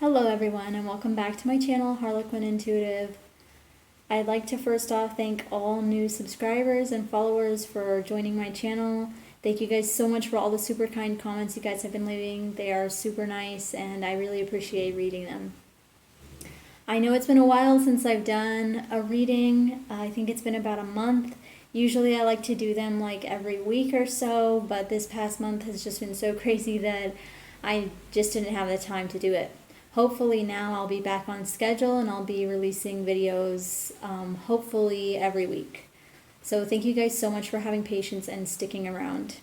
Hello everyone and welcome back to my channel, Harlequin Intuitive. I'd like to first off thank all new subscribers and followers for joining my channel. Thank you guys so much for all the super kind comments you guys have been leaving. They are super nice and I really appreciate reading them. I know it's been a while since I've done a reading. I think it's been about a month. Usually I like to do them like every week or so, but this past month has just been so crazy that I just didn't have the time to do it. Hopefully now I'll be back on schedule and I'll be releasing videos hopefully every week. So thank you guys so much for having patience and sticking around.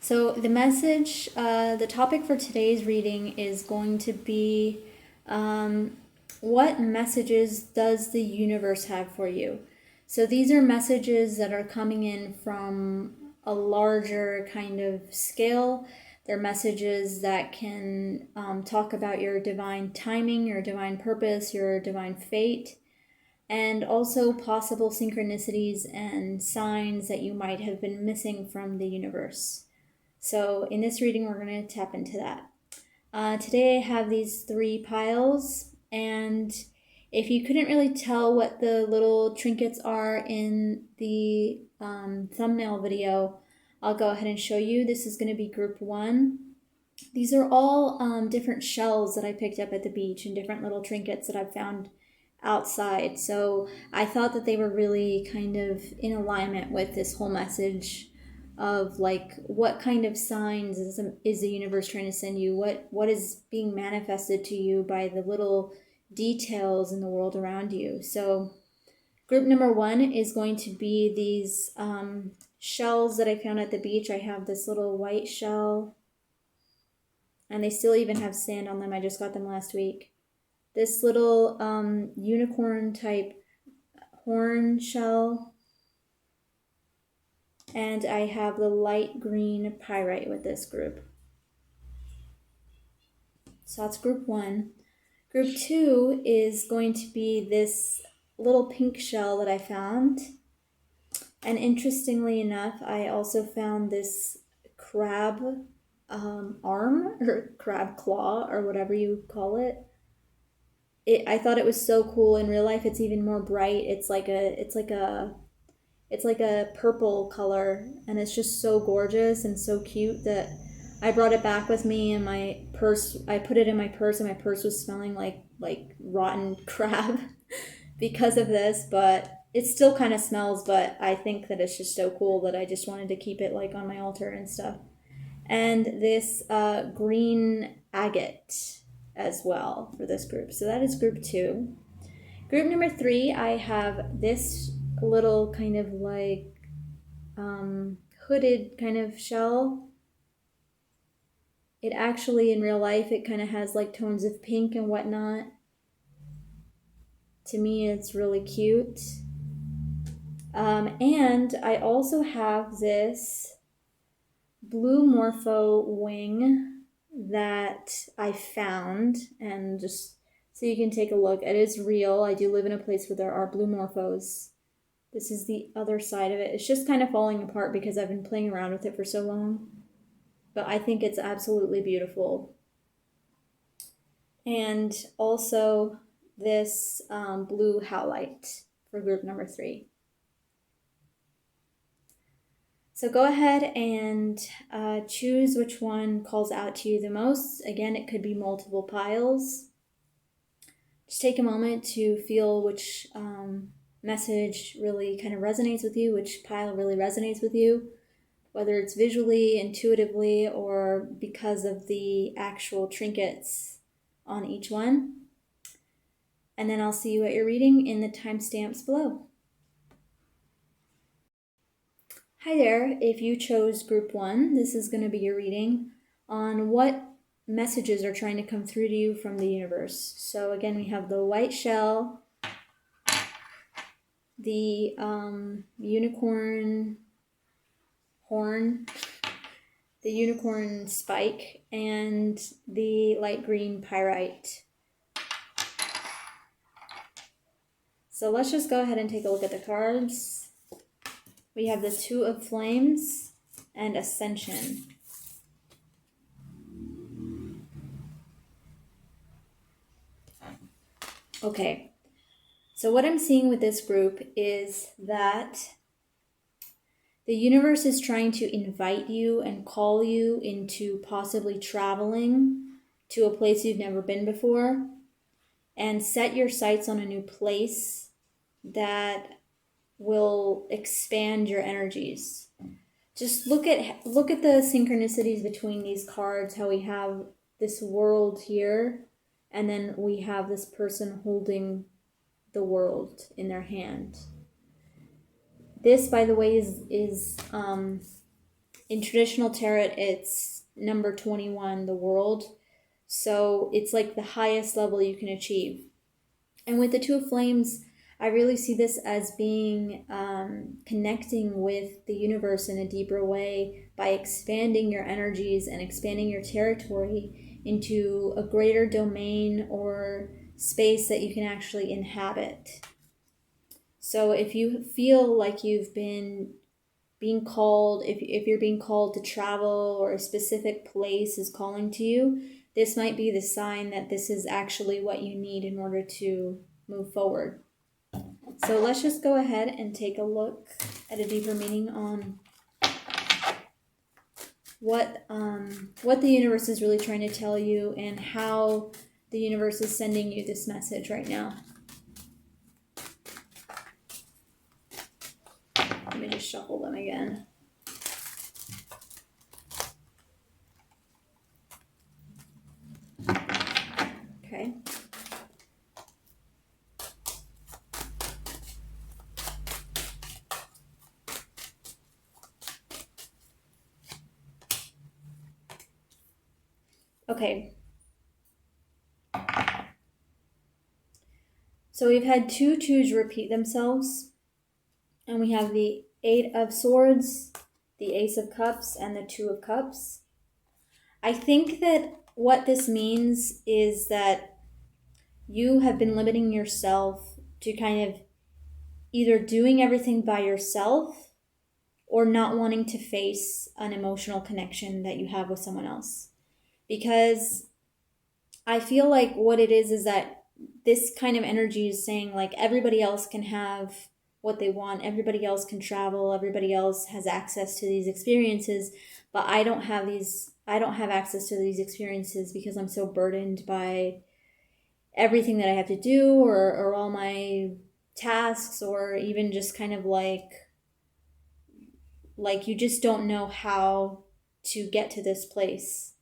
So the message, the topic for today's reading is going to be what messages does the universe have for you? So these are messages that are coming in from a larger kind of scale. They're messages that can talk about your divine timing, your divine purpose, your divine fate, and also possible synchronicities and signs that you might have been missing from the universe. So in this reading, we're going to tap into that. Today I have these 3 piles, and if you couldn't really tell what the little trinkets are in the thumbnail video, I'll go ahead and show you. This is going to be group 1. These are all different shells that I picked up at the beach and different little trinkets that I've found outside. So I thought that they were really kind of in alignment with this whole message of like what kind of signs is the universe trying to send you? What is being manifested to you by the little details in the world around you? So group number 1 is going to be these shells that I found at the beach. I have this little white shell, and they still even have sand on them. I just got them last week. This little unicorn type horn shell, and I have the light green pyrite with this group. So that's group 1. Group 2 is going to be this little pink shell that I found. And interestingly enough, I also found this crab arm or crab claw or whatever you call it. I thought it was so cool. In real life, it's even more bright. It's like a purple color, and it's just so gorgeous and so cute that I brought it back with me in my purse. I put it in my purse, and my purse was smelling like rotten crab because of this, but it still kind of smells, but I think that it's just so cool that I just wanted to keep it like on my altar and stuff. And this green agate as well for this group. So that is group 2. Group number 3, I have this little kind of like hooded kind of shell. It actually, in real life, it kind of has like tones of pink and whatnot. To me, it's really cute. And I also have this blue morpho wing that I found, and just so you can take a look, it is real. I do live in a place where there are blue morphos. This is the other side of it. It's just kind of falling apart because I've been playing around with it for so long, but I think it's absolutely beautiful. And also this blue howlite for group number 3. So go ahead and choose which one calls out to you the most. Again, it could be multiple piles. Just take a moment to feel which message really kind of resonates with you, which pile really resonates with you, whether it's visually, intuitively, or because of the actual trinkets on each one. And then I'll see you at your reading in the timestamps below. Hi there, if you chose group 1, this is going to be your reading on what messages are trying to come through to you from the universe. So again, we have the white shell, the unicorn horn, the unicorn spike, and the light green pyrite. So let's just go ahead and take a look at the cards. We have the 2 of Flames and Ascension. Okay, so what I'm seeing with this group is that the universe is trying to invite you and call you into possibly traveling to a place you've never been before and set your sights on a new place that will expand your energies. Just look at the synchronicities between these cards, how we have this world here and then we have this person holding the world in their hand. This, by the way, is in traditional tarot, it's number 21, the world. So it's like the highest level you can achieve. And with the Two of Flames, I really see this as being connecting with the universe in a deeper way by expanding your energies and expanding your territory into a greater domain or space that you can actually inhabit. So if you feel like you've been being called, if you're being called to travel or a specific place is calling to you, this might be the sign that this is actually what you need in order to move forward. So let's just go ahead and take a look at a deeper meaning on what the universe is really trying to tell you and how the universe is sending you this message right now. Let me just shuffle them again. Okay. Okay. So we've had two twos repeat themselves, and we have the Eight of Swords, the Ace of Cups, and the Two of Cups. I think that what this means is that you have been limiting yourself to kind of either doing everything by yourself or not wanting to face an emotional connection that you have with someone else. Because I feel like what it is that this kind of energy is saying like everybody else can have what they want, everybody else can travel, everybody else has access to these experiences, but I don't have access to these experiences because I'm so burdened by everything that I have to do or all my tasks, or even just kind of like you just don't know how to get to this place.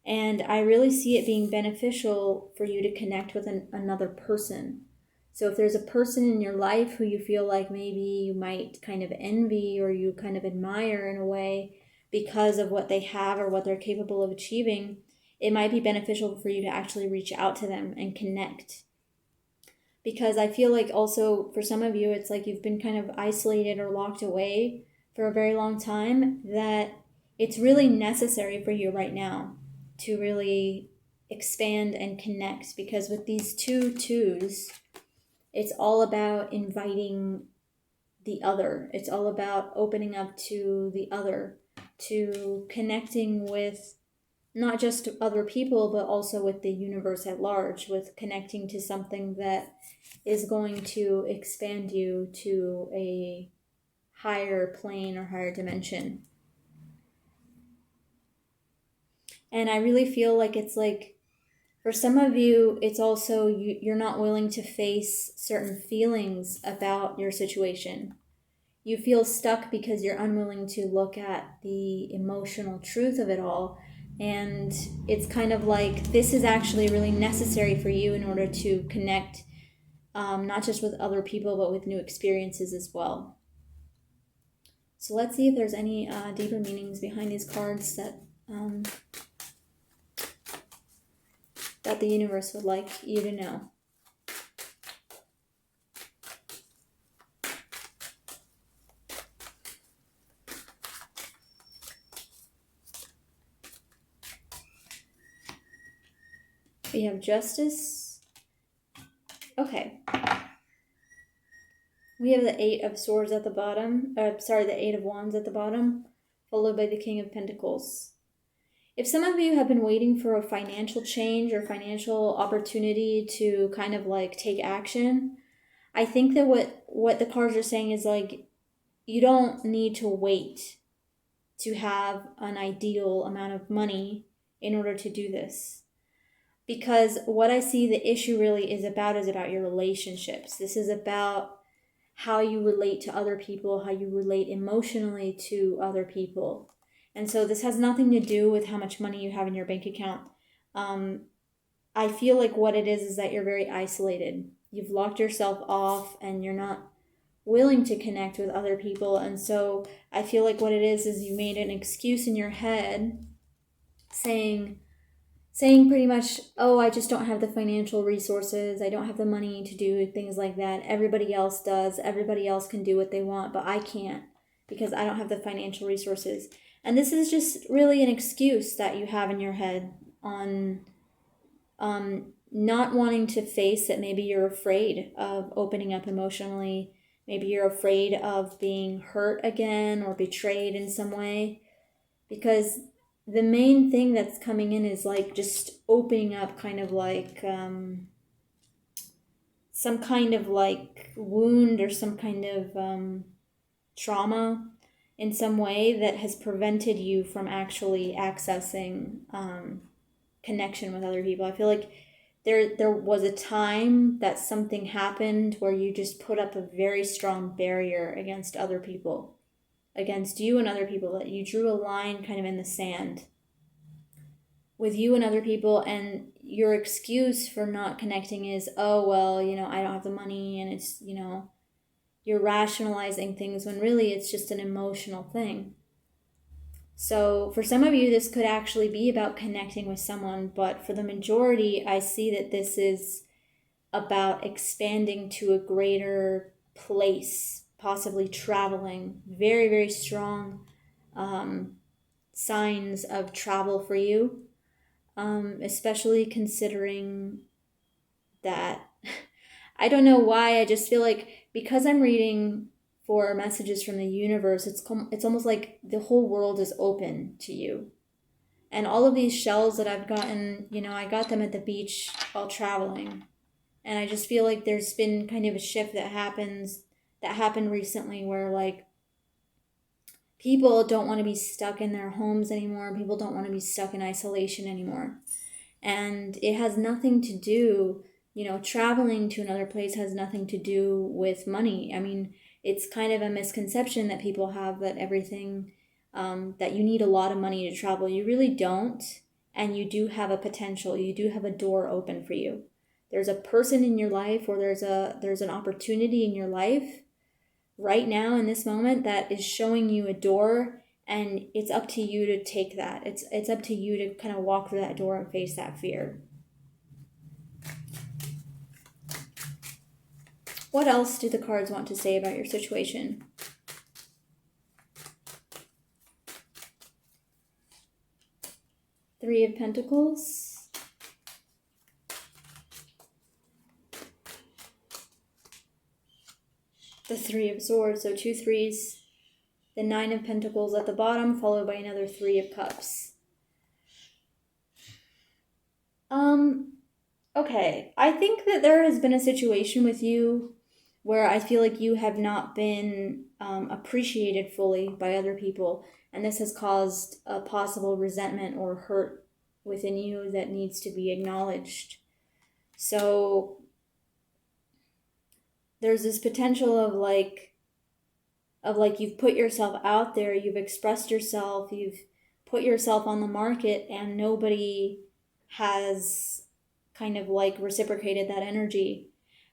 And I really see it being beneficial for you to connect with another person. So if there's a person in your life who you feel like maybe you might kind of envy or you kind of admire in a way because of what they have or what they're capable of achieving, it might be beneficial for you to actually reach out to them and connect. Because I feel like also for some of you, it's like you've been kind of isolated or locked away for a very long time, that it's really necessary for you right now to really expand and connect. Because with these two twos, it's all about inviting the other. It's all about opening up to the other, to connecting with not just other people, but also with the universe at large, with connecting to something that is going to expand you to a higher plane or higher dimension. And I really feel like it's like, for some of you, it's also you're not willing to face certain feelings about your situation. You feel stuck because you're unwilling to look at the emotional truth of it all. And it's kind of like this is actually really necessary for you in order to connect, not just with other people, but with new experiences as well. So let's see if there's any deeper meanings behind these cards that the universe would like you to know. We have Justice. Okay. We have the Eight of Swords at the bottom. The Eight of Wands at the bottom, followed by the King of Pentacles. if some of you have been waiting for a financial change or financial opportunity to kind of like take action, I think that what the cards are saying is like, you don't need to wait to have an ideal amount of money in order to do this. Because what I see the issue really is about your relationships. This is about how you relate to other people, how you relate emotionally to other people. And so this has nothing to do with how much money you have in your bank account. I feel like what it is that you're very isolated. You've locked yourself off and you're not willing to connect with other people. And so I feel like what it is you made an excuse in your head saying pretty much, oh, I just don't have the financial resources. I don't have the money to do things like that. Everybody else does. Everybody else can do what they want, but I can't because I don't have the financial resources. And this is just really an excuse that you have in your head on not wanting to face that maybe you're afraid of opening up emotionally. Maybe you're afraid of being hurt again or betrayed in some way. Because the main thing that's coming in is like just opening up kind of like some kind of like wound or some kind of trauma in some way that has prevented you from actually accessing connection with other people. I feel like there was a time that something happened where you just put up a very strong barrier against other people, against you and other people, that you drew a line kind of in the sand with you and other people, and your excuse for not connecting is, oh, well, I don't have the money, and it's, you're rationalizing things when really it's just an emotional thing. So for some of you, this could actually be about connecting with someone, but for the majority, I see that this is about expanding to a greater place, possibly traveling. Very, very strong signs of travel for you, especially considering that, I don't know why, I just feel like because I'm reading for messages from the universe, it's almost like the whole world is open to you. And all of these shells that I've gotten, I got them at the beach while traveling. And I just feel like there's been kind of a shift that happened recently where like people don't want to be stuck in their homes anymore. People don't want to be stuck in isolation anymore. And it has nothing to do, traveling to another place has nothing to do with money. I mean, it's kind of a misconception that people have that everything, that you need a lot of money to travel. You really don't. And you do have a potential. You do have a door open for you. There's a person in your life, or there's an opportunity in your life right now in this moment that is showing you a door, and it's up to you to take that. It's up to you to kind of walk through that door and face that fear. What else do the cards want to say about your situation? Three of Pentacles. The Three of Swords, so 2 threes. The Nine of Pentacles at the bottom, followed by another Three of Cups. Okay, I think that there has been a situation with you where I feel like you have not been appreciated fully by other people, and this has caused a possible resentment or hurt within you that needs to be acknowledged. So there's this potential of like you've put yourself out there, you've expressed yourself, you've put yourself on the market, and nobody has kind of like reciprocated that energy.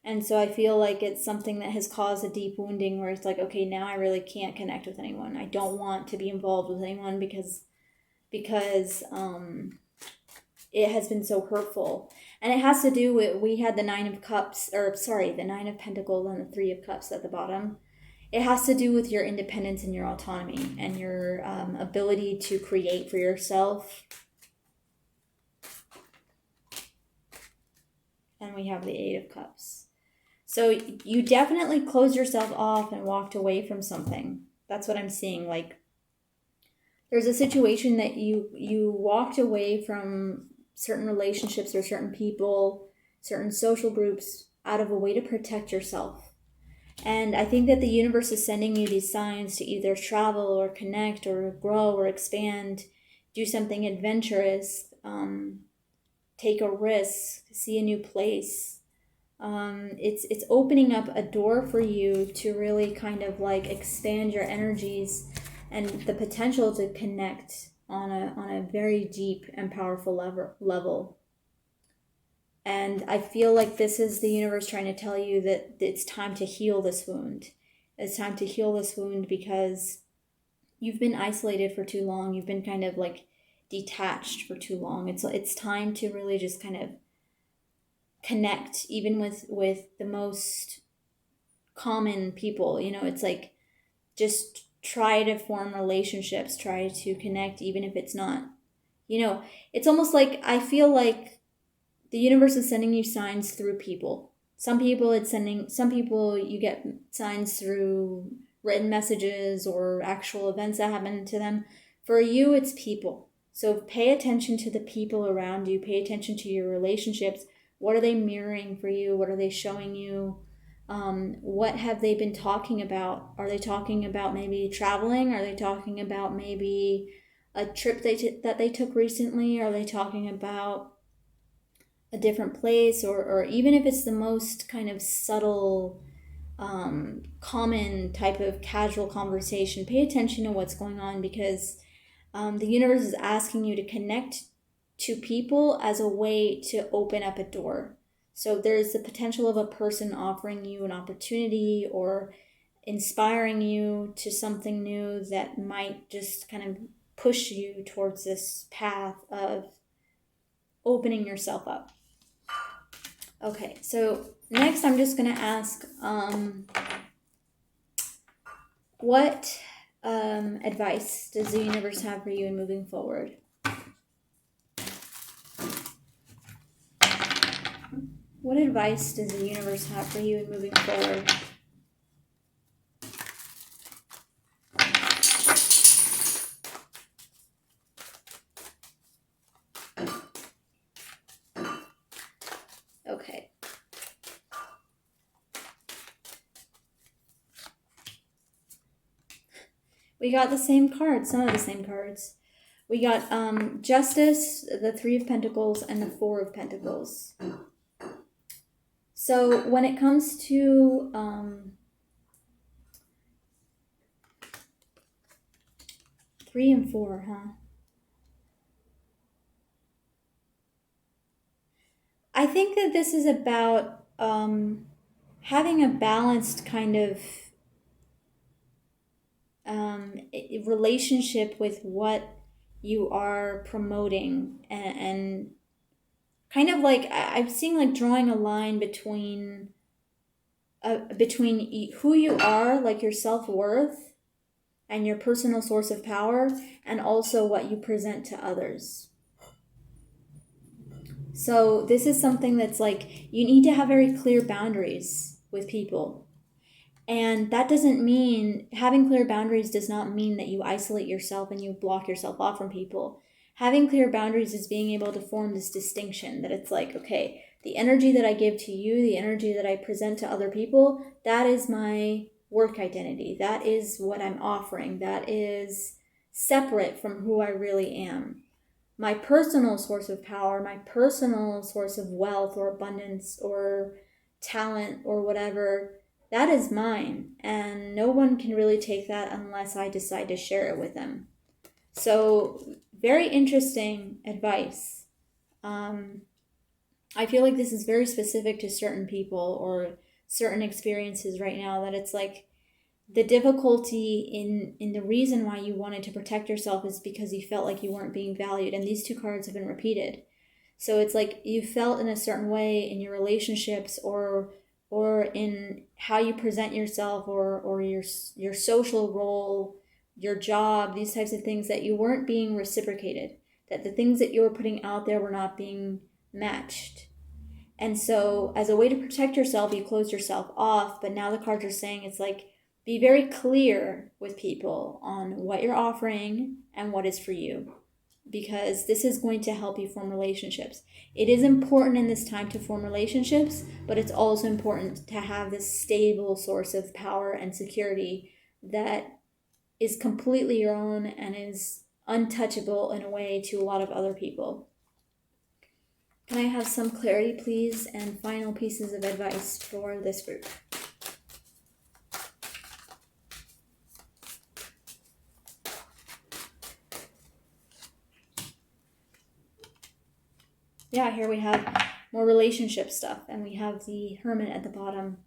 And so I feel like it's something that has caused a deep wounding where it's like, okay, now I really can't connect with anyone. I don't want to be involved with anyone because it has been so hurtful. And it has to do with, we had the the Nine of Pentacles and the Three of Cups at the bottom. It has to do with your independence and your autonomy and your ability to create for yourself. And we have the Eight of Cups. So you definitely closed yourself off and walked away from something. That's what I'm seeing. Like, there's a situation that you walked away from certain relationships or certain people, certain social groups out of a way to protect yourself. And I think that the universe is sending you these signs to either travel or connect or grow or expand, do something adventurous, take a risk, see a new place. It's opening up a door for you to really kind of like expand your energies and the potential to connect on a very deep and powerful level. And I feel like this is the universe trying to tell you that it's time to heal this wound. It's time to heal this wound because you've been isolated for too long. You've been kind of like detached for too long. It's time to really just kind of connect, even with the most common people. It's like just try to form relationships, try to connect, even if it's not. It's almost like I feel like the universe is sending you signs through people. Some people you get signs through written messages or actual events that happen to them. For you, it's people. So pay attention to the people around you. Pay attention to your relationships. What are they mirroring for you? What are they showing you? What have they been talking about? Are they talking about maybe traveling? Are they talking about maybe a trip that they took recently? Are they talking about a different place, or even if it's the most kind of subtle, common type of casual conversation, pay attention to what's going on, because the universe is asking you to connect to people as a way to open up a door. So there's the potential of a person offering you an opportunity or inspiring you to something new that might just kind of push you towards this path of opening yourself up. Okay, so next I'm just going to ask, what advice does the universe have for you in moving forward? What advice does the universe have for you in moving forward? Okay. We got the same cards, some of the same cards. We got Justice, the Three of Pentacles, and the Four of Pentacles. So when it comes to 3 and 4, huh? I think that this is about having a balanced kind of relationship with what you are promoting, and kind of like I'm seeing like drawing a line between who you are, like your self-worth and your personal source of power, and also what you present to others. So this is something that's like you need to have very clear boundaries with people. And that doesn't mean, having clear boundaries does not mean that you isolate yourself and you block yourself off from people. Having clear boundaries is being able to form this distinction that it's like, okay, the energy that I give to you, the energy that I present to other people, that is my work identity. That is what I'm offering. That is separate from who I really am. My personal source of power, my personal source of wealth or abundance or talent or whatever, that is mine, and no one can really take that unless I decide to share it with them. So, very interesting advice. I feel like this is very specific to certain people or certain experiences right now, that it's like the difficulty in the reason why you wanted to protect yourself is because you felt like you weren't being valued, and these two cards have been repeated. So it's like you felt in a certain way in your relationships or in how you present yourself or your social role, your job, these types of things, that you weren't being reciprocated, that the things that you were putting out there were not being matched. And so as a way to protect yourself, you closed yourself off. But now the cards are saying it's like, be very clear with people on what you're offering and what is for you, because this is going to help you form relationships. It is important in this time to form relationships, but it's also important to have this stable source of power and security that is completely your own and is untouchable in a way to a lot of other people. Can I have some clarity, please, and final pieces of advice for this group? Yeah, here we have more relationship stuff, and we have the Hermit at the bottom,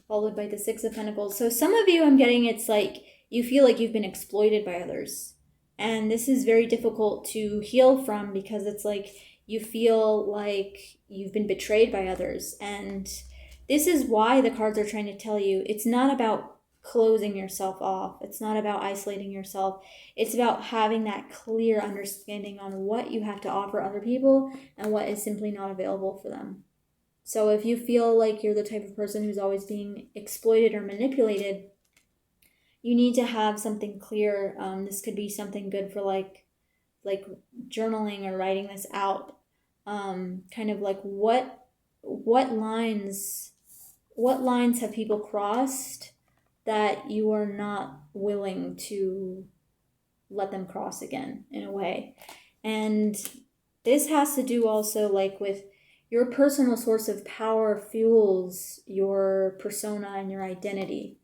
followed by the Six of Pentacles. So some of you, I'm getting, it's like you feel like you've been exploited by others. And this is very difficult to heal from, because it's like you feel like you've been betrayed by others. And this is why the cards are trying to tell you it's not about closing yourself off. It's not about isolating yourself. It's about having that clear understanding on what you have to offer other people and what is simply not available for them. So if you feel like you're the type of person who's always being exploited or manipulated, you need to have something clear. This could be something good for like journaling or writing this out. Kind of like what lines have people crossed that you are not willing to let them cross again, in a way. And this has to do also like with your personal source of power fuels your persona and your identity.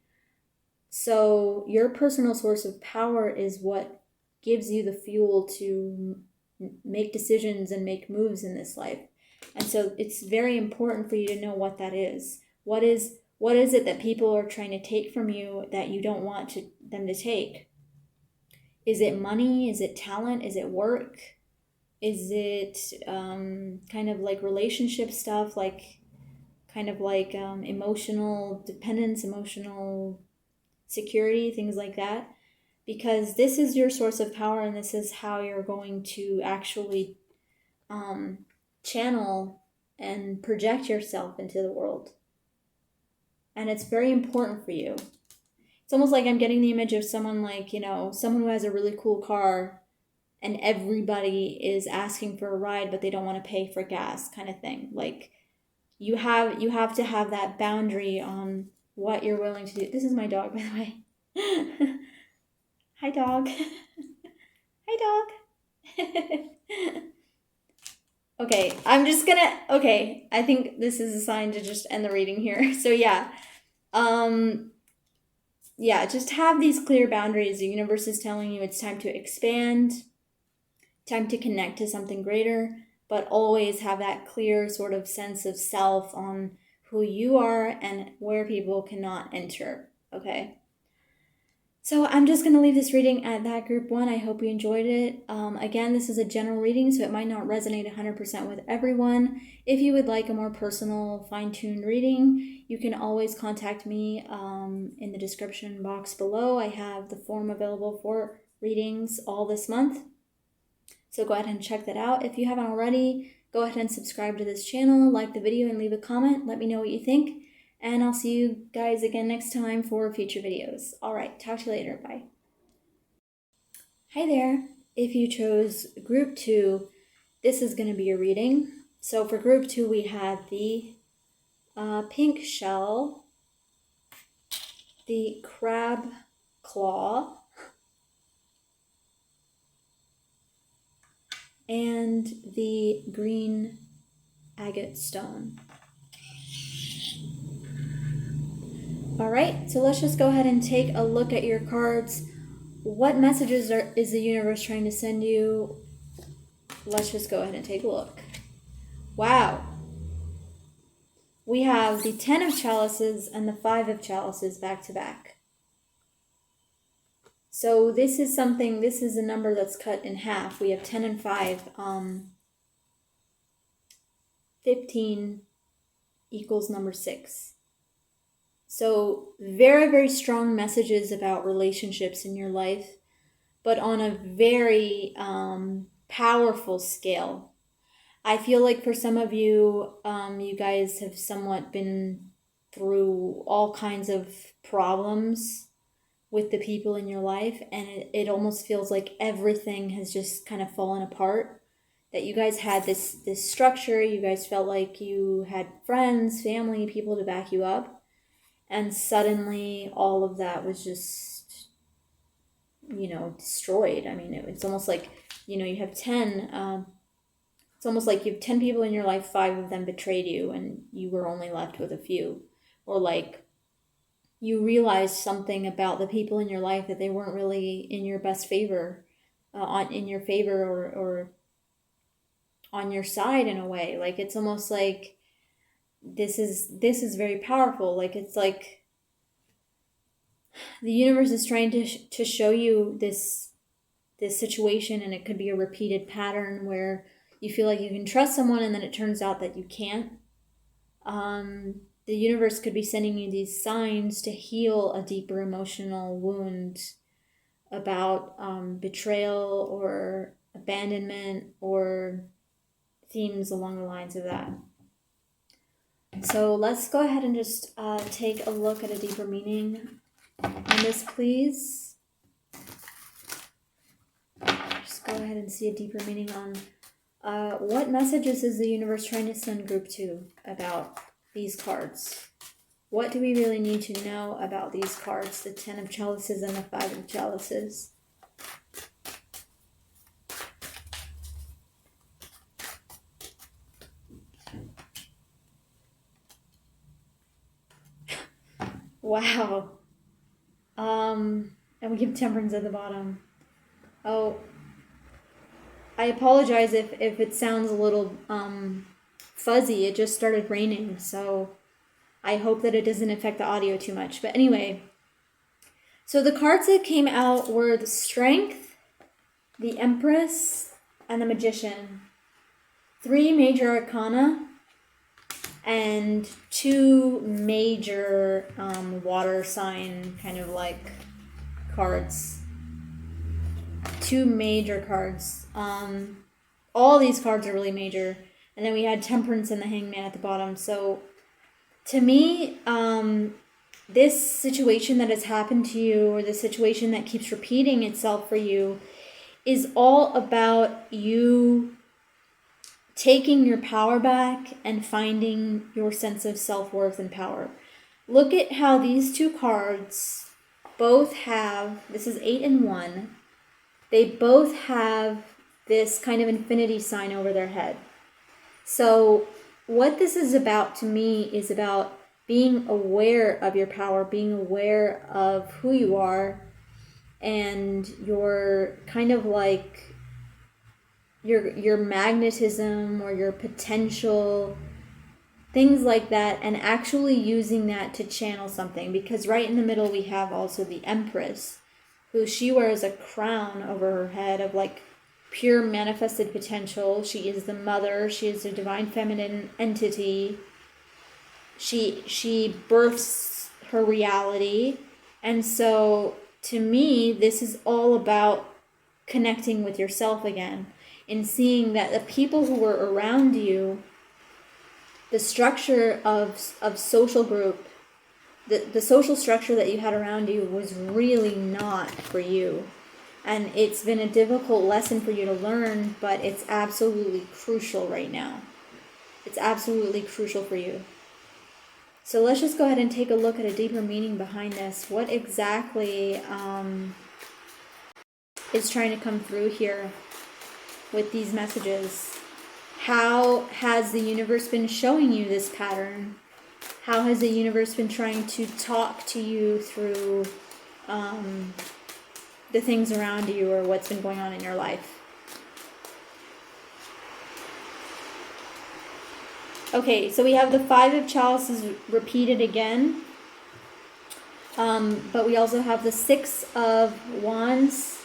So your personal source of power is what gives you the fuel to make decisions and make moves in this life. And so it's very important for you to know what that is. What is it that people are trying to take from you that you don't want them to take? Is it money? Is it talent? Is it work? Is it kind of like relationship stuff, like kind of like emotional dependence, emotional security, things like that? Because this is your source of power, and this is how you're going to actually channel and project yourself into the world. And it's very important for you. It's almost like I'm getting the image of someone like, someone who has a really cool car and everybody is asking for a ride, but they don't want to pay for gas, kind of thing. Like you have to have that boundary on what you're willing to do. This is my dog, by the way. Hi, dog. Hi, dog. Okay, I think this is a sign to just end the reading here. So yeah, just have these clear boundaries. The universe is telling you it's time to expand, time to connect to something greater, but always have that clear sort of sense of self on who you are and where people cannot enter, okay? So I'm just going to leave this reading at that, group 1. I hope you enjoyed it. Again, this is a general reading, so it might not resonate 100% with everyone. If you would like a more personal, fine-tuned reading, you can always contact me in the description box below. I have the form available for readings all this month. So go ahead and check that out. If you haven't already, go ahead and subscribe to this channel, like the video, and leave a comment. Let me know what you think. And I'll see you guys again next time for future videos. Alright, talk to you later. Bye. Hi there. If you chose group 2, this is going to be your reading. So for group 2, we had the pink shell, the crab claw, and the green agate stone. Alright, so let's just go ahead and take a look at your cards. What messages is the universe trying to send you? Let's just go ahead and take a look. Wow. We have the 10 of chalices and the 5 of chalices back to back. So this is a number that's cut in half. We have 10 and 5. 15 equals number 6. So very, very strong messages about relationships in your life, but on a very powerful scale. I feel like for some of you, you guys have somewhat been through all kinds of problems with the people in your life, and it almost feels like everything has just kind of fallen apart. That you guys had this structure, you guys felt like you had friends, family, people to back you up, and suddenly all of that was just, destroyed. I mean, it's almost like, you have 10, it's almost like you have 10 people in your life, 5 of them betrayed you, and you were only left with a few. Or like, you realized something about the people in your life, that they weren't really in your best favor, in your favor, or on your side in a way. Like, it's almost like this is very powerful. Like, it's like the universe is trying to show you this situation, and it could be a repeated pattern where you feel like you can trust someone and then it turns out that you can't. The universe could be sending you these signs to heal a deeper emotional wound about betrayal or abandonment, or themes along the lines of that. So let's go ahead and just take a look at a deeper meaning on this, please. Just go ahead and see a deeper meaning on what messages is the universe trying to send group 2 about these cards. What do we really need to know about these cards, the 10 of chalices and the 5 of chalices? Wow. And we give temperance at the bottom. Oh, I apologize if it sounds a little fuzzy. It just started raining, so I hope that it doesn't affect the audio too much. But anyway, so the cards that came out were the Strength, the Empress, and the Magician. 3 major arcana and 2 major water sign kind of like cards. 2 major cards. All these cards are really major. And then we had Temperance and the Hangman at the bottom. So to me, this situation that has happened to you, or the situation that keeps repeating itself for you, is all about you taking your power back and finding your sense of self-worth and power. Look at how these 2 cards both have, this is 8 and 1, they both have this kind of infinity sign over their head. So what this is about to me is about being aware of your power, being aware of who you are, and your kind of like your magnetism or your potential, things like that, and actually using that to channel something. Because right in the middle we have also the Empress, who she wears a crown over her head of like pure manifested potential. She is the mother. She is a divine feminine entity. She births her reality. And so to me, this is all about connecting with yourself again, and seeing that the people who were around you, the structure of social group, the social structure that you had around you was really not for you. And it's been a difficult lesson for you to learn, but it's absolutely crucial right now. It's absolutely crucial for you. So let's just go ahead and take a look at a deeper meaning behind this. What exactly is trying to come through here with these messages? How has the universe been showing you this pattern? How has the universe been trying to talk to you through the things around you, or what's been going on in your life? Okay, so we have the 5 of chalices repeated again. But we also have the 6 of wands,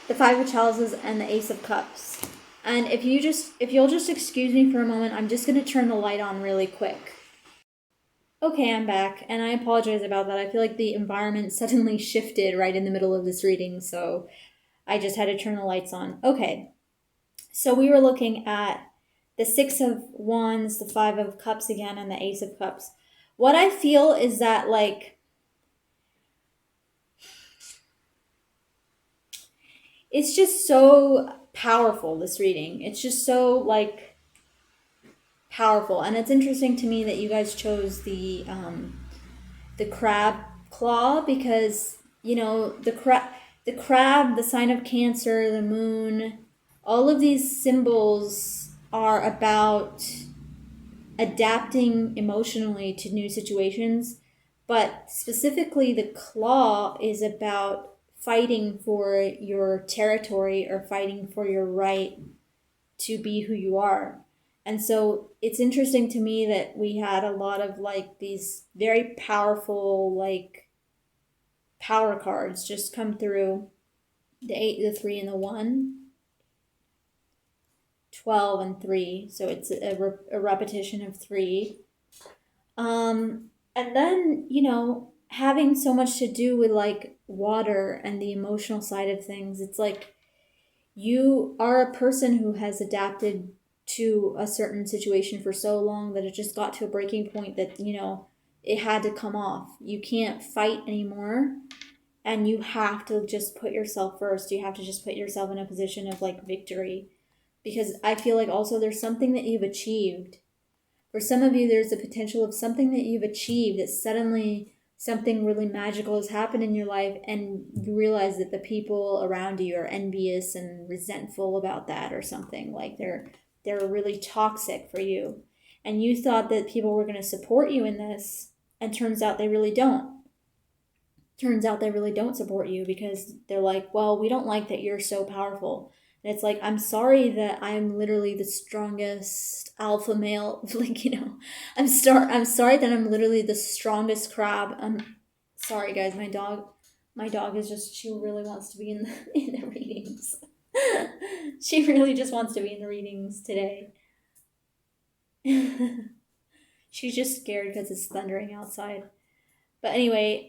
the 5 of chalices, and the Ace of cups. And if you'll just excuse me for a moment, I'm just going to turn the light on really quick. Okay, I'm back, and I apologize about that. I feel like the environment suddenly shifted right in the middle of this reading, so I just had to turn the lights on. Okay, so we were looking at the 6 of wands, the 5 of cups again, and the Ace of cups. What I feel is that, like, it's just so powerful, this reading. It's just so like powerful. And it's interesting to me that you guys chose the crab claw, because the crab, the sign of Cancer, the moon, all of these symbols are about adapting emotionally to new situations, but specifically the claw is about fighting for your territory or fighting for your right to be who you are. And so it's interesting to me that we had a lot of like these very powerful like power cards just come through: the 8, the 3, and the 1, 12, and 3. So it's a repetition of 3. And then, having so much to do with like water and the emotional side of things, it's like you are a person who has adapted to a certain situation for so long that it just got to a breaking point that, it had to come off. You can't fight anymore, and you have to just put yourself first. You have to just put yourself in a position of like victory, because I feel like also there's something that you've achieved. For some of you, there's the potential of something that you've achieved, that suddenly something really magical has happened in your life, and you realize that the people around you are envious and resentful about that, or something like they're really toxic for you. And you thought that people were going to support you in this, and turns out they really don't. Turns out they really don't support you, because they're like, well, we don't like that you're so powerful. And it's like, I'm sorry that I'm literally the strongest alpha male. Like, I'm sorry that I'm literally the strongest crab. I'm sorry, guys. My dog is just, she really wants to be in the readings. She really just wants to be in the readings today. She's just scared because it's thundering outside. But anyway,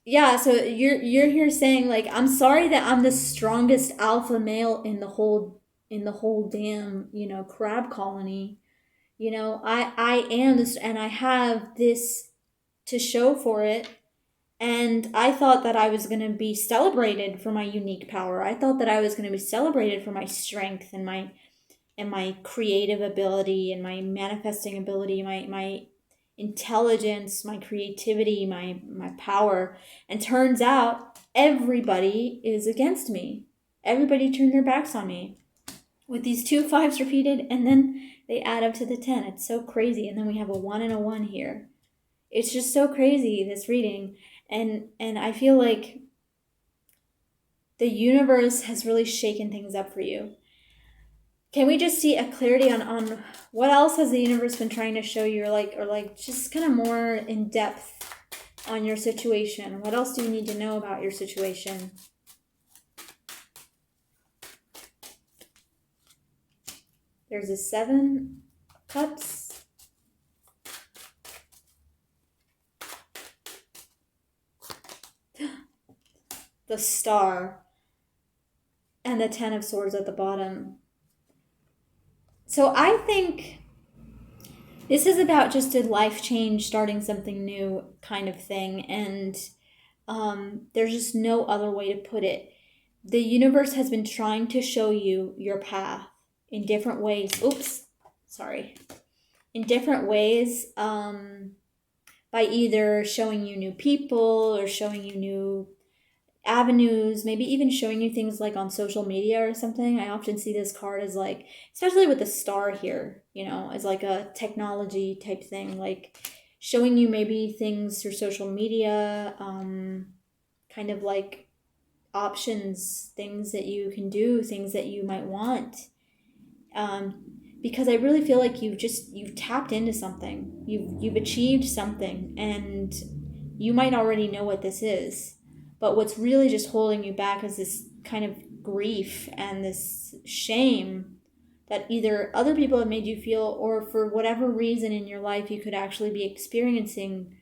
yeah, so you're here saying like, I'm sorry that I'm the strongest alpha male in the whole damn, crab colony. I am this, and I have this to show for it. And I thought that I was going to be celebrated for my unique power. I thought that I was going to be celebrated for my strength and my creative ability and my manifesting ability, my intelligence, my creativity, my power. And turns out everybody is against me. Everybody turned their backs on me. With these 2 5s repeated, and then they add up to the 10. It's so crazy. And then we have a 1 and a 1 here. It's just so crazy, this reading. And I feel like the universe has really shaken things up for you. Can we just see a clarity on what else has the universe been trying to show you, or just kind of more in depth on your situation? What else do you need to know about your situation? There's a 7 cups. The star. And the 10 of swords at the bottom. So I think this is about just a life change, starting something new kind of thing. And there's just no other way to put it. The universe has been trying to show you your path in different ways. In different ways, by either showing you new people or showing you new avenues, maybe even showing you things like on social media or something. I often see this card as like, especially with the star here, as like a technology type thing, like showing you maybe things through social media, kind of like options, things that you can do, things that you might want. Because I really feel like you've tapped into something, you've achieved something, and you might already know what this is. But what's really just holding you back is this kind of grief and this shame that either other people have made you feel, or for whatever reason in your life you could actually be experiencing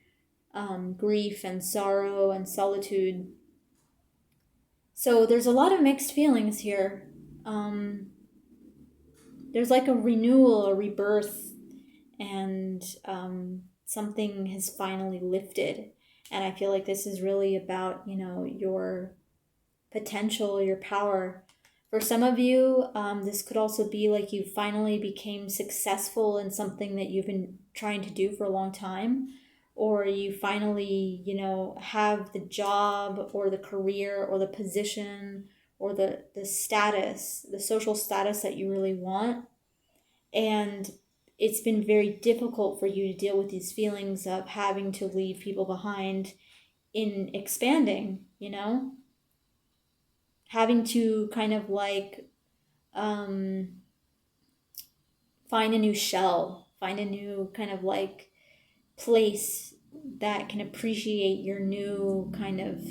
grief and sorrow and solitude. So there's a lot of mixed feelings here. There's like a renewal, a rebirth, and something has finally lifted. And I feel like this is really about, your potential, your power. For some of you, this could also be like you finally became successful in something that you've been trying to do for a long time, or you finally, have the job or the career or the position or the status, the social status that you really want. And it's been very difficult for you to deal with these feelings of having to leave people behind in expanding, having to kind of like find a new shell, find a new kind of like place that can appreciate your new kind of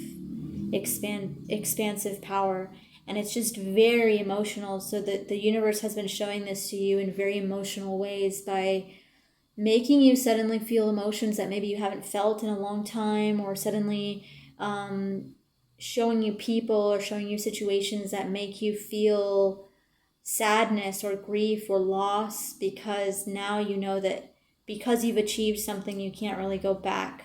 expansive power. And it's just very emotional. So that the universe has been showing this to you in very emotional ways by making you suddenly feel emotions that maybe you haven't felt in a long time, or suddenly showing you people or showing you situations that make you feel sadness or grief or loss, because now you know that because you've achieved something, you can't really go back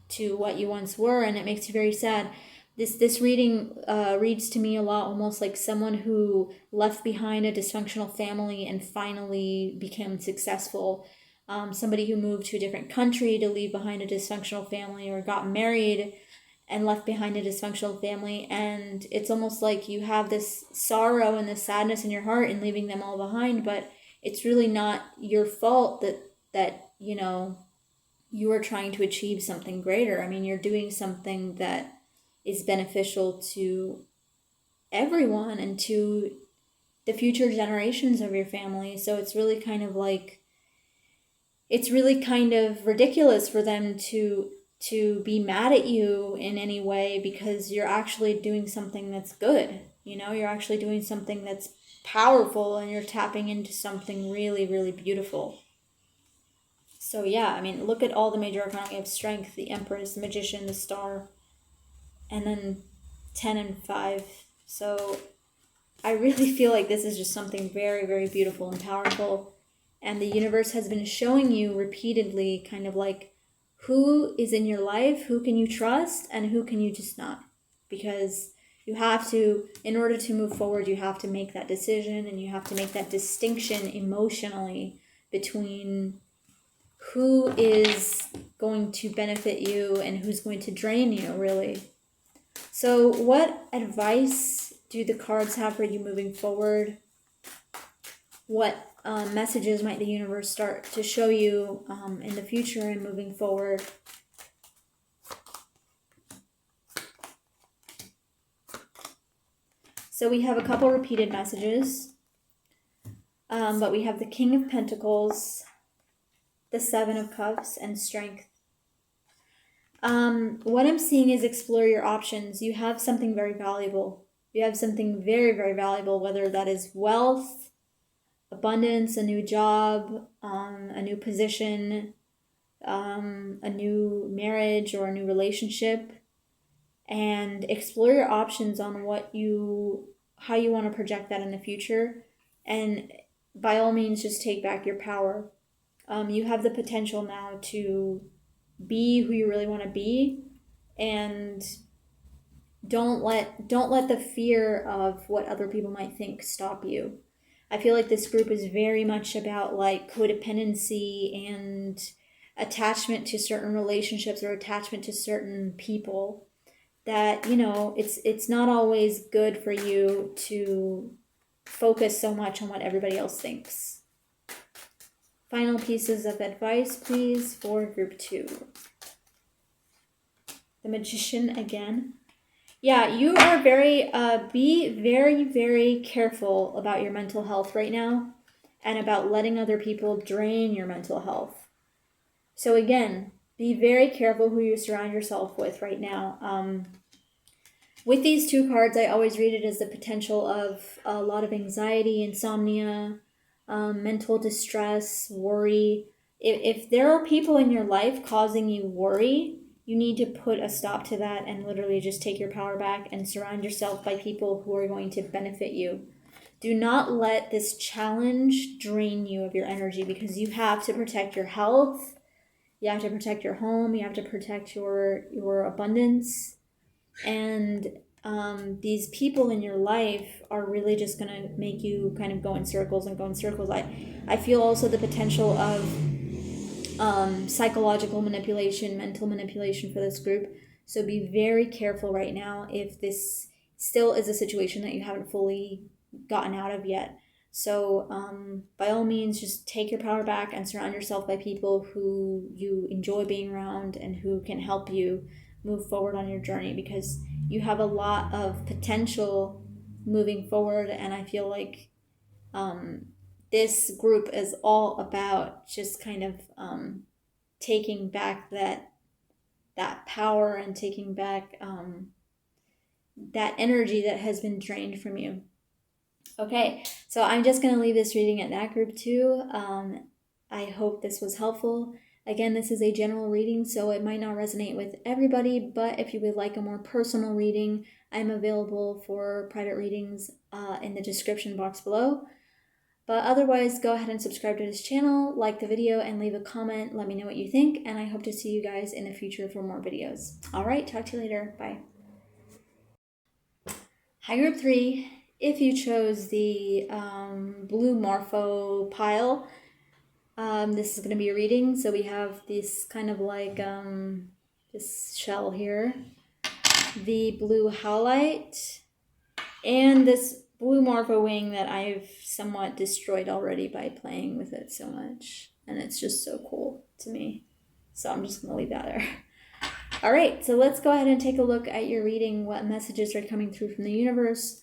to what you once were, and it makes you very sad. This reading reads to me a lot almost like someone who left behind a dysfunctional family and finally became successful. Somebody who moved to a different country to leave behind a dysfunctional family, or got married and left behind a dysfunctional family, and it's almost like you have this sorrow and this sadness in your heart in leaving them all behind, but it's really not your fault that you are trying to achieve something greater. I mean, you're doing something that is beneficial to everyone and to the future generations of your family. So it's really kind of like, it's really kind of ridiculous for them to be mad at you in any way, because you're actually doing something that's good. You're actually doing something that's powerful, and you're tapping into something really, really beautiful. So yeah, I mean, look at all the major arcana. We have Strength, the Empress, the Magician, the Star, and then 10 and 5. So I really feel like this is just something very, very beautiful and powerful. And the universe has been showing you repeatedly kind of like who is in your life, who can you trust, and who can you just not. Because you have to, in order to move forward, you have to make that decision, and you have to make that distinction emotionally between who is going to benefit you and who's going to drain you, really. So what advice do the cards have for you moving forward? What messages might the universe start to show you in the future and moving forward? So we have a couple repeated messages, but we have the King of Pentacles, the Seven of Cups, and Strength. What I'm seeing is explore your options. You have something very valuable. You have something very, very valuable, whether that is wealth, abundance, a new job, a new position, a new marriage, or a new relationship. And explore your options on how you want to project that in the future. And by all means, just take back your power. You have the potential now to be who you really want to be, and don't let the fear of what other people might think stop you. I feel like this group is very much about like codependency and attachment to certain relationships or attachment to certain people, that it's not always good for you to focus so much on what everybody else thinks. Final pieces of advice, please, for group 2. The Magician again. Yeah, you are be very, very careful about your mental health right now, and about letting other people drain your mental health. So again, be very careful who you surround yourself with right now. With these 2 cards, I always read it as the potential of a lot of anxiety, insomnia, mental distress, worry. If there are people in your life causing you worry, you need to put a stop to that and literally just take your power back and surround yourself by people who are going to benefit you. Do not let this challenge drain you of your energy, because you have to protect your health, you have to protect your home, you have to protect your abundance. And these people in your life are really just going to make you kind of go in circles and go in circles. I feel also the potential of psychological manipulation, mental manipulation for this group. So be very careful right now if this still is a situation that you haven't fully gotten out of yet. So by all means, just take your power back and surround yourself by people who you enjoy being around and who can help you move forward on your journey, because you have a lot of potential moving forward. And I feel like this group is all about just kind of taking back that power and taking back that energy that has been drained from you. Okay, so I'm just going to leave this reading at that group too. I hope this was helpful. Again, this is a general reading, so it might not resonate with everybody, but if you would like a more personal reading, I'm available for private readings in the description box below. But otherwise, go ahead and subscribe to this channel, like the video, and leave a comment. Let me know what you think, and I hope to see you guys in the future for more videos. All right, talk to you later. Bye. Hi, Group 3. If you chose the blue Morpho pile, this is going to be a reading. So we have this kind of like this shell here, the blue howlite, and this blue Morpho wing that I've somewhat destroyed already by playing with it so much. And it's just so cool to me. So I'm just going to leave that there. All right, so let's go ahead and take a look at your reading. What messages are coming through from the universe?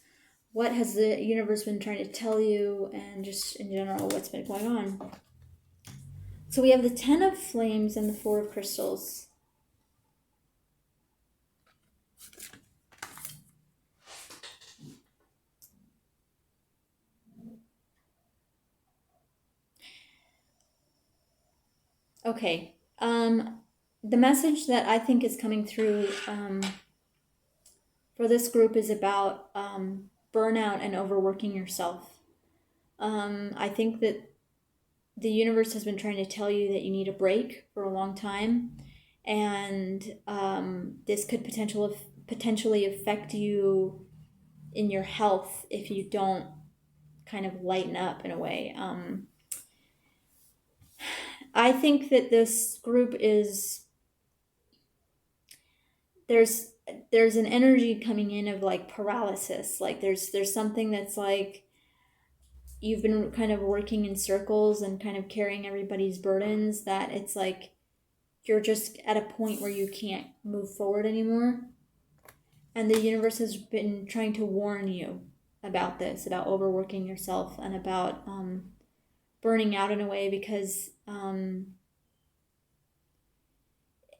What has the universe been trying to tell you? And just in general, what's been going on? So we have the 10 of flames and the 4 of crystals. Okay, the message that I think is coming through for this group is about burnout and overworking yourself. I think that the universe has been trying to tell you that you need a break for a long time, and this could potentially affect you in your health if you don't kind of lighten up in a way. I think that this group is, there's an energy coming in of like paralysis. Like there's something that's like you've been kind of working in circles and kind of carrying everybody's burdens, that it's like you're just at a point where you can't move forward anymore. And the universe has been trying to warn you about this, about overworking yourself and about burning out in a way, because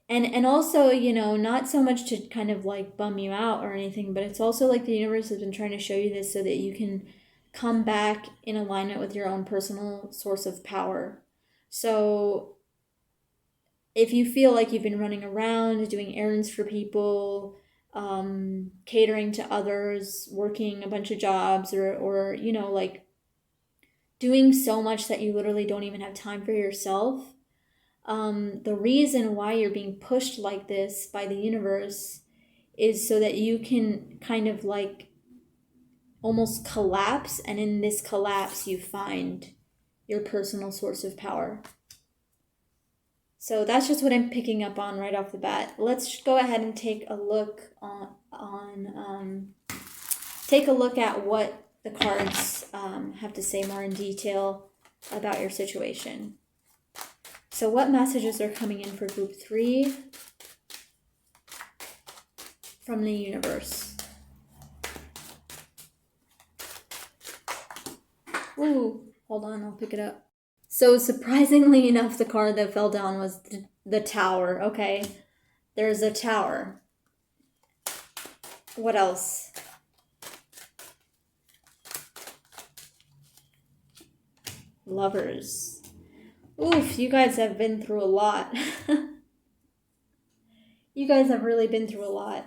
and also, you know, not so much to kind of like bum you out or anything, but it's also like the universe has been trying to show you this so that you can come back in alignment with your own personal source of power. So if you feel like you've been running around doing errands for people, catering to others, working a bunch of jobs, or you know, like doing so much that you literally don't even have time for yourself, the reason why you're being pushed like this by the universe is so that you can kind of like almost collapse, and in this collapse you find your personal source of power. So that's just what I'm picking up on right off the bat. Let's go ahead and take a look take a look at what the cards have to say more in detail about your situation. So what messages are coming in for group 3 from the universe? Ooh, hold on, I'll pick it up. So surprisingly enough, the card that fell down was the Tower. Okay, there's a Tower. What else? Lovers. Oof, you guys have been through a lot. You guys have really been through a lot.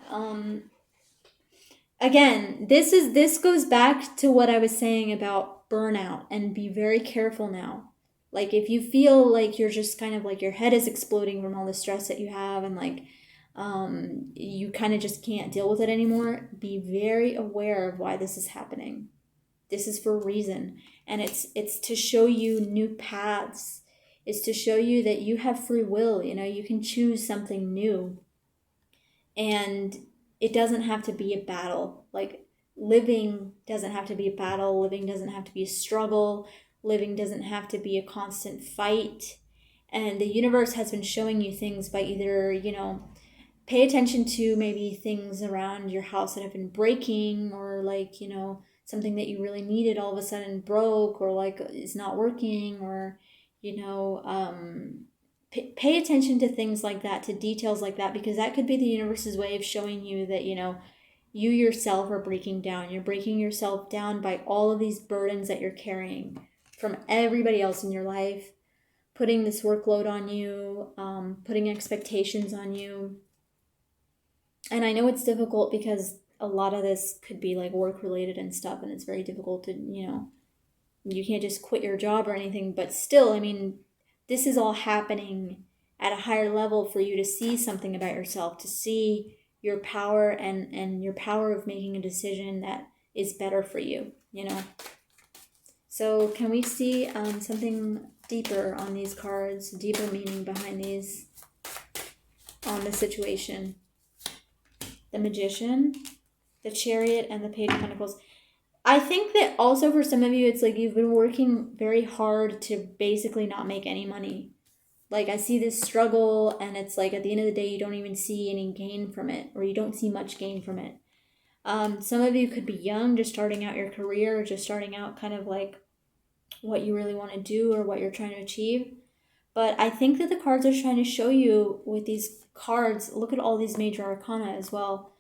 Again, this goes back to what I was saying about burnout, and be very careful now. Like if you feel like you're just kind of like your head is exploding from all the stress that you have, and like you kind of just can't deal with it anymore, be very aware of why this is happening. This is for a reason. And it's to show you new paths. It's to show you that you have free will. You can choose something new. And it doesn't have to be a battle. Like, living doesn't have to be a battle. Living doesn't have to be a struggle. Living doesn't have to be a constant fight. And the universe has been showing you things by either, pay attention to maybe things around your house that have been breaking, or like, something that you really needed all of a sudden broke, or like is not working, or, pay attention to things like that, to details like that, because that could be the universe's way of showing you that, you yourself are breaking down. You're breaking yourself down by all of these burdens that you're carrying from everybody else in your life, putting this workload on you, putting expectations on you. And I know it's difficult because a lot of this could be like work related and stuff, and it's very difficult to, you can't just quit your job or anything, but still, I mean, this is all happening at a higher level for you to see something about yourself, to see your power and your power of making a decision that is better for you, So can we see something deeper on these cards, deeper meaning behind these on the situation? The Magician, the Chariot, and the Page of Pentacles. I think that also for some of you, it's like you've been working very hard to basically not make any money. Like, I see this struggle, and it's like at the end of the day, you don't even see any gain from it, or you don't see much gain from it. Some of you could be young, just starting out your career, or just starting out kind of like what you really want to do or what you're trying to achieve. But I think that the cards are trying to show you with these cards, look at all these major arcana as well.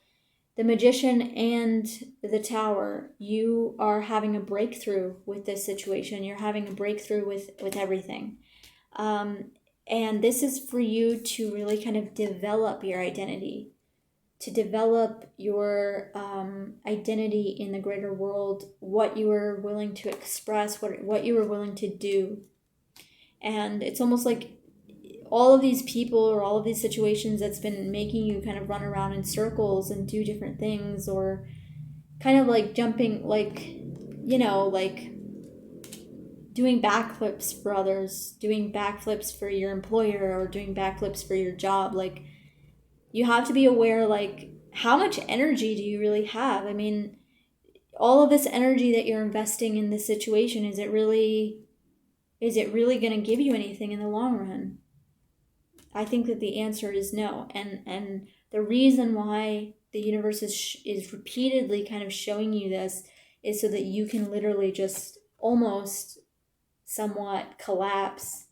The Magician and the Tower, you are having a breakthrough with this situation. You're having a breakthrough with everything. And this is for you to really kind of develop your identity, to develop your identity in the greater world, what you are willing to express, what you are willing to do. And it's almost like all of these people or all of these situations that's been making you kind of run around in circles and do different things, or kind of like jumping, like, like doing backflips for others, doing backflips for your employer, or doing backflips for your job. Like, you have to be aware, like, how much energy do you really have? I mean, all of this energy that you're investing in this situation, is it really going to give you anything in the long run? I think that the answer is no. And the reason why the universe is repeatedly kind of showing you this is so that you can literally just almost somewhat collapse,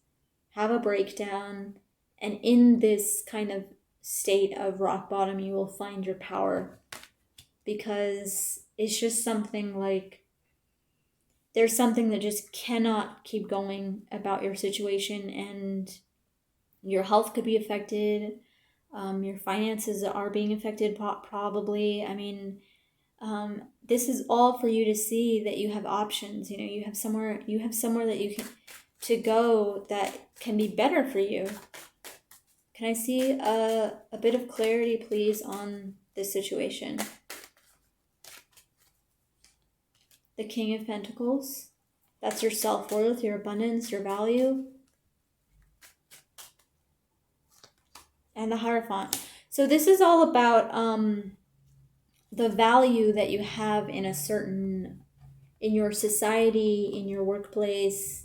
have a breakdown, and in this kind of state of rock bottom, you will find your power. Because it's just something like, there's something that just cannot keep going about your situation, and your health could be affected. Your finances are being affected, probably. I mean, this is all for you to see that you have options. You have somewhere that you can to go that can be better for you. Can I see a bit of clarity, please, on this situation? The King of Pentacles. That's your self-worth, your abundance, your value. And the Hierophant. So this is all about the value that you have in in your society, in your workplace,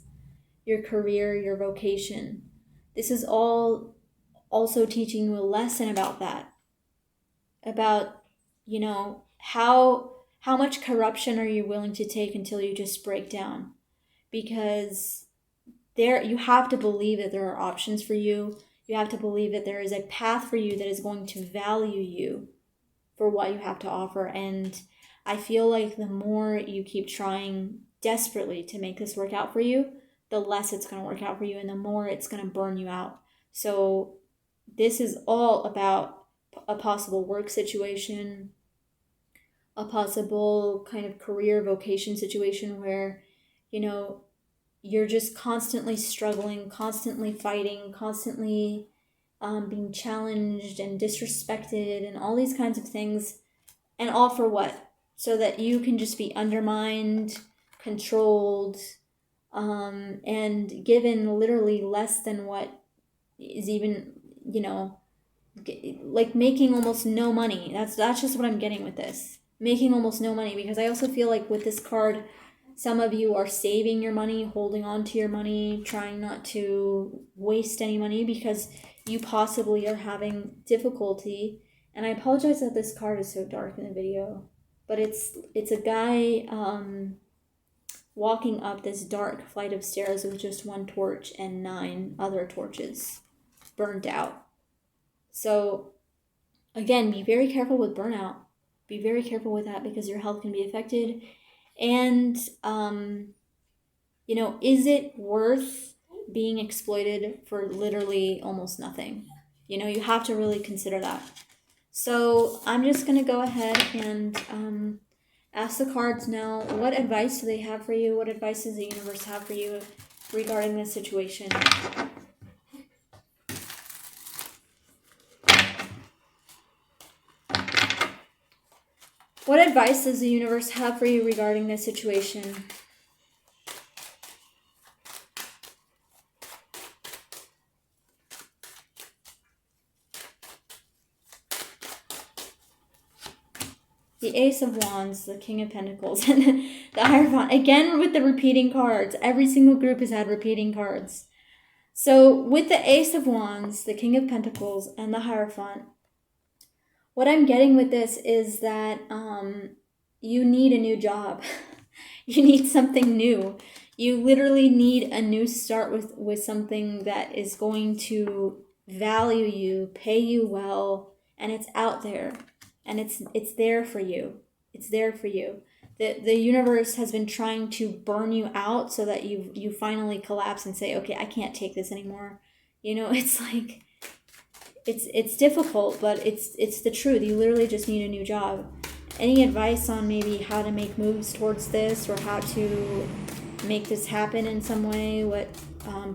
your career, your vocation. This is all also teaching you a lesson about that. About, how much corruption are you willing to take until you just break down? Because you have to believe that there are options for you. You have to believe that there is a path for you that is going to value you for what you have to offer. And I feel like the more you keep trying desperately to make this work out for you, the less it's going to work out for you, and the more it's going to burn you out. So this is all about a possible work situation, a possible kind of career vocation situation where, you're just constantly struggling, constantly fighting, constantly being challenged and disrespected and all these kinds of things. And all for what? So that you can just be undermined, controlled, and given literally less than what is even, like making almost no money. That's just what I'm getting with this. Making almost no money, because I also feel like with this card, some of you are saving your money, holding on to your money, trying not to waste any money because you possibly are having difficulty. And I apologize that this card is so dark in the video, but it's a guy walking up this dark flight of stairs with just one torch and 9 other torches burned out. So again, be very careful with burnout. Be very careful with that because your health can be affected. And, is it worth being exploited for literally almost nothing? You have to really consider that. So I'm just going to go ahead and ask the cards now, what advice do they have for you? What advice does the universe have for you regarding this situation? What advice does the universe have for you regarding this situation? The Ace of Wands, the King of Pentacles, and the Hierophant. Again, with the repeating cards. Every single group has had repeating cards. So, with the Ace of Wands, the King of Pentacles, and the Hierophant, what I'm getting with this is that you need a new job. You need something new. You literally need a new start with something that is going to value you, pay you well, and it's out there. And it's there for you. It's there for you. The universe has been trying to burn you out so that you finally collapse and say, okay, I can't take this anymore. It's like, it's difficult, but it's the truth. You literally just need a new job. Any advice on maybe how to make moves towards this, or how to make this happen in some way? What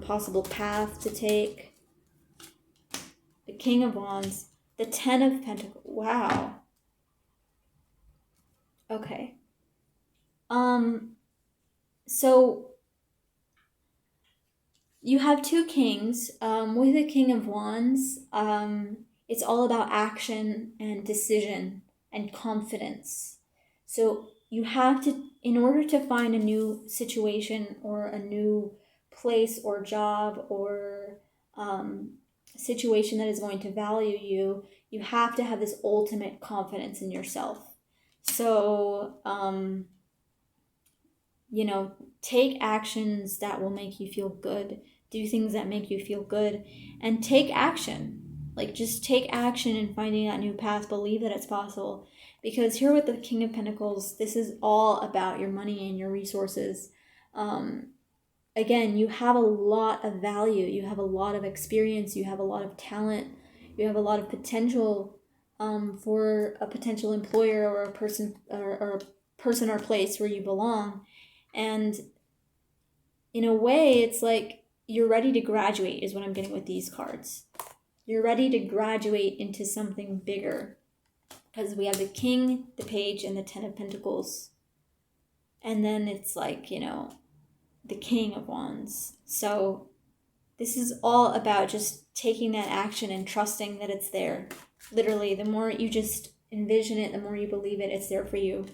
possible path to take? The King of Wands, the Ten of Pentacles. Wow. Okay. So you have 2 kings. With the King of Wands, it's all about action and decision and confidence. So you have to, in order to find a new situation or a new place or job or situation that is going to value you, you have to have this ultimate confidence in yourself. So, take actions that will make you feel good. Do things that make you feel good. And take action. Like, just take action in finding that new path. Believe that it's possible. Because here with the King of Pentacles, this is all about your money and your resources. Again, you have a lot of value. You have a lot of experience. You have a lot of talent. You have a lot of potential for a potential employer or a person or place where you belong. And in a way, it's like you're ready to graduate is what I'm getting with these cards. You're ready to graduate into something bigger. Because we have the King, the Page, and the Ten of Pentacles. And then it's like, the King of Wands. So this is all about just taking that action and trusting that it's there. Literally, the more you just envision it, the more you believe it, it's there for you.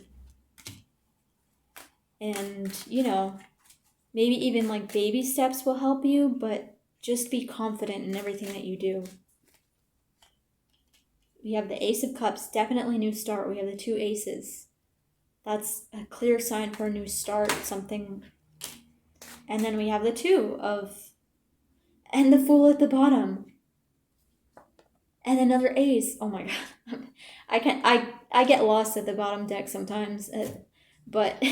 And, maybe even like baby steps will help you, but just be confident in everything that you do. We have the Ace of Cups, definitely new start. We have the 2 aces. That's a clear sign for a new start, something. And then we have the 2 of, and the Fool at the bottom. And another ace. Oh my god. I get lost at the bottom deck sometimes. But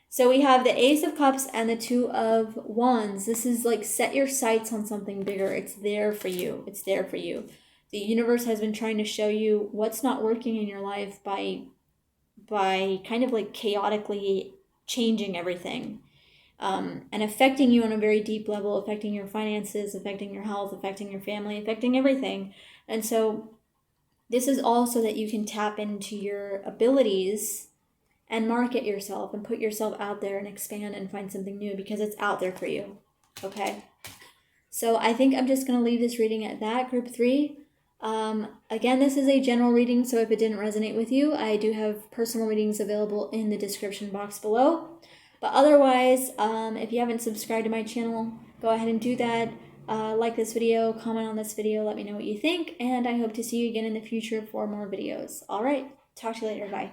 so we have the Ace of Cups and the 2 of Wands. This is like, set your sights on something bigger. It's there for you. It's there for you. The universe has been trying to show you what's not working in your life by kind of like chaotically changing everything. and affecting you on a very deep level, affecting your finances, affecting your health, affecting your family, affecting everything. And so this is all so that you can tap into your abilities and market yourself and put yourself out there and expand and find something new because it's out there for you. Okay? So I think I'm just going to leave this reading at that, group 3. Again, this is a general reading, so if it didn't resonate with you, I do have personal readings available in the description box below. But otherwise, if you haven't subscribed to my channel, go ahead and do that. Like this video, comment on this video, let me know what you think, and I hope to see you again in the future for more videos. All right, talk to you later. Bye.